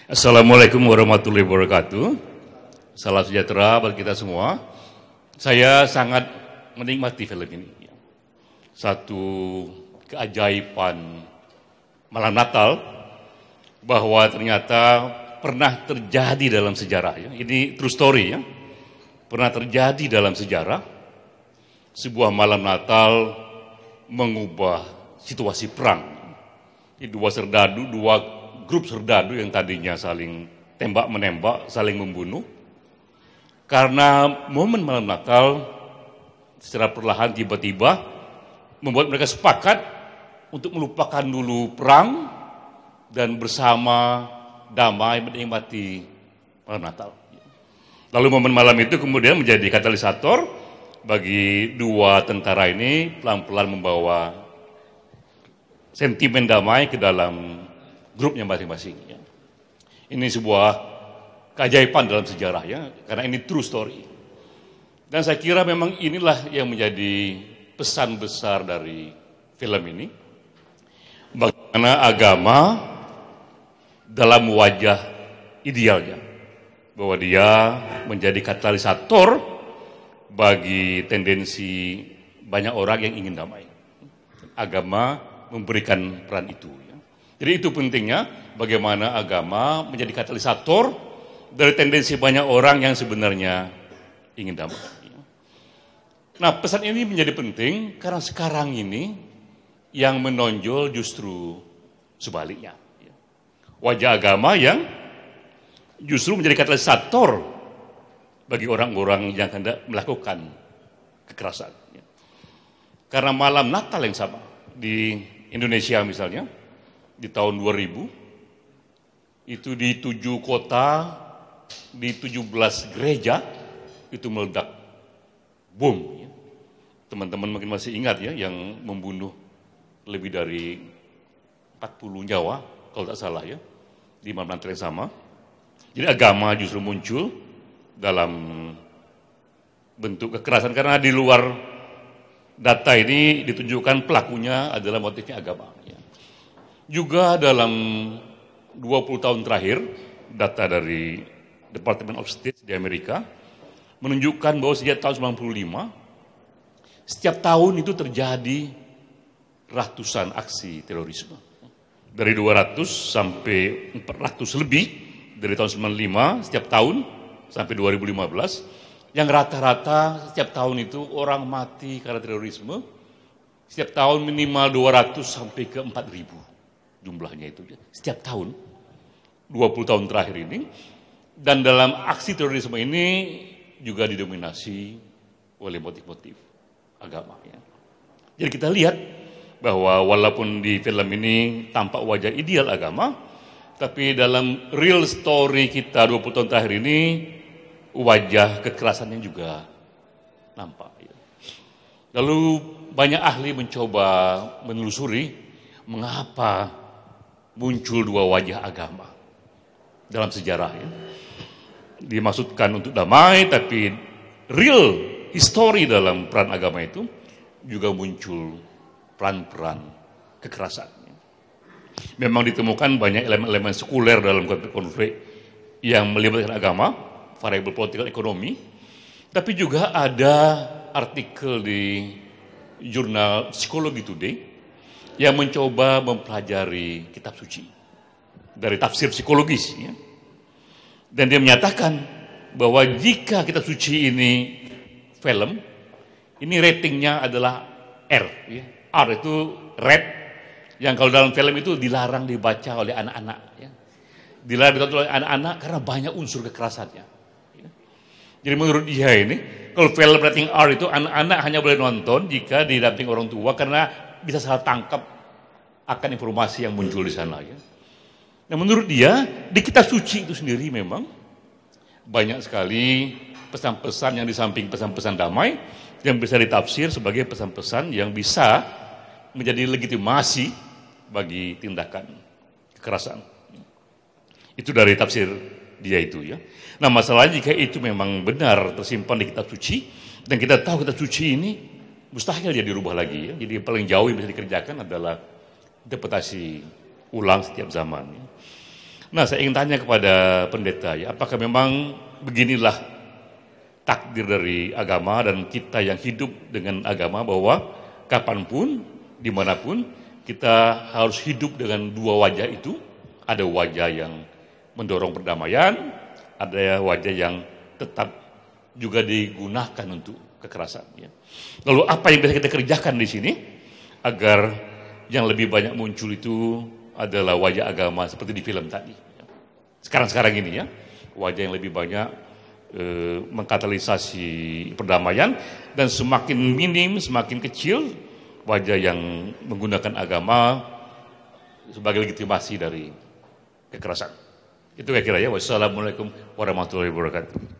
Assalamualaikum warahmatullahi wabarakatuh. Salam sejahtera bagi kita semua. Saya sangat menikmati film ini. Satu keajaiban malam Natal bahwa ternyata pernah terjadi dalam sejarah. Ini true story ya. Pernah terjadi dalam sejarah sebuah malam Natal mengubah situasi perang. Ini dua grup serdadu yang tadinya saling tembak-menembak, saling membunuh. Karena momen malam Natal secara perlahan tiba-tiba membuat mereka sepakat untuk melupakan dulu perang dan bersama damai menikmati malam Natal. Lalu momen malam itu kemudian menjadi katalisator bagi dua tentara ini pelan-pelan membawa sentimen damai ke dalam grupnya masing-masing. Ya. Ini sebuah keajaiban dalam sejarah ya, karena ini true story. Dan saya kira memang inilah yang menjadi pesan besar dari film ini. Bagaimana agama dalam wajah idealnya, bahwa dia menjadi katalisator bagi tendensi banyak orang yang ingin damai. Agama memberikan peran itu. Jadi itu pentingnya bagaimana agama menjadi katalisator dari tendensi banyak orang yang sebenarnya ingin damai. Nah, pesan ini menjadi penting karena sekarang ini yang menonjol justru sebaliknya. Wajah agama yang justru menjadi katalisator bagi orang-orang yang hendak melakukan kekerasan. Karena malam Natal yang sama di Indonesia misalnya, di tahun 2000, itu di 7 kota, di 17 gereja, itu meledak bom. Teman-teman mungkin masih ingat ya, yang membunuh lebih dari 40 nyawa, kalau tak salah ya, di malam Natal yang sama. Jadi agama justru muncul dalam bentuk kekerasan, karena di luar data ini ditunjukkan pelakunya adalah motifnya agama. Juga dalam 20 tahun terakhir, data dari Department of State di Amerika menunjukkan bahwa sejak tahun 95, setiap tahun itu terjadi ratusan aksi terorisme. Dari 200 sampai 400 lebih dari tahun 95 setiap tahun sampai 2015, yang rata-rata setiap tahun itu orang mati karena terorisme, setiap tahun minimal 200 sampai ke 4.000. Jumlahnya itu setiap tahun 20 tahun terakhir ini. Dan dalam aksi terorisme ini juga didominasi oleh motif-motif agama ya. Jadi kita lihat bahwa walaupun di film ini tampak wajah ideal agama, tapi dalam real story kita 20 tahun terakhir ini wajah kekerasannya juga nampak ya. Lalu banyak ahli mencoba menelusuri mengapa muncul dua wajah agama dalam sejarah ya. Dimaksudkan untuk damai, tapi real history dalam peran agama itu juga muncul peran-peran kekerasan. Memang ditemukan banyak elemen-elemen sekuler dalam konflik yang melibatkan agama, variabel politik ekonomi, tapi juga ada artikel di jurnal Psychology Today yang mencoba mempelajari kitab suci dari tafsir psikologis. Ya. Dan dia menyatakan bahwa jika kitab suci ini film, ini ratingnya adalah R. Ya. R itu red, yang kalau dalam film itu dilarang dibaca oleh anak-anak. Ya. Dilarang ditonton oleh anak-anak karena banyak unsur kekerasannya. Ya. Jadi menurut dia ini, kalau film rating R itu anak-anak hanya boleh nonton jika didampingi orang tua karena bisa salah tangkap akan informasi yang muncul di sana. Ya. Nah menurut dia, di kitab suci itu sendiri memang banyak sekali pesan-pesan yang di samping pesan-pesan damai yang bisa ditafsir sebagai pesan-pesan yang bisa menjadi legitimasi bagi tindakan kekerasan. Itu dari tafsir dia itu ya. Nah masalahnya jika itu memang benar tersimpan di kitab suci, dan kita tahu kitab suci ini mustahil dia dirubah lagi ya. Jadi yang paling jauh yang bisa dikerjakan adalah interpretasi ulang setiap zaman. Ya. Nah, saya ingin tanya kepada pendeta ya, apakah memang beginilah takdir dari agama dan kita yang hidup dengan agama bahwa kapanpun, dimanapun, kita harus hidup dengan dua wajah itu. Ada wajah yang mendorong perdamaian, ada wajah yang tetap juga digunakan untuk kekerasan. Ya. Lalu apa yang bisa kita kerjakan di sini agar yang lebih banyak muncul itu adalah wajah agama seperti di film tadi. Sekarang ini ya, wajah yang lebih banyak mengkatalisasi perdamaian, dan semakin minim, semakin kecil wajah yang menggunakan agama sebagai legitimasi dari kekerasan. Itu kira-kira ya. Wassalamualaikum warahmatullahi wabarakatuh.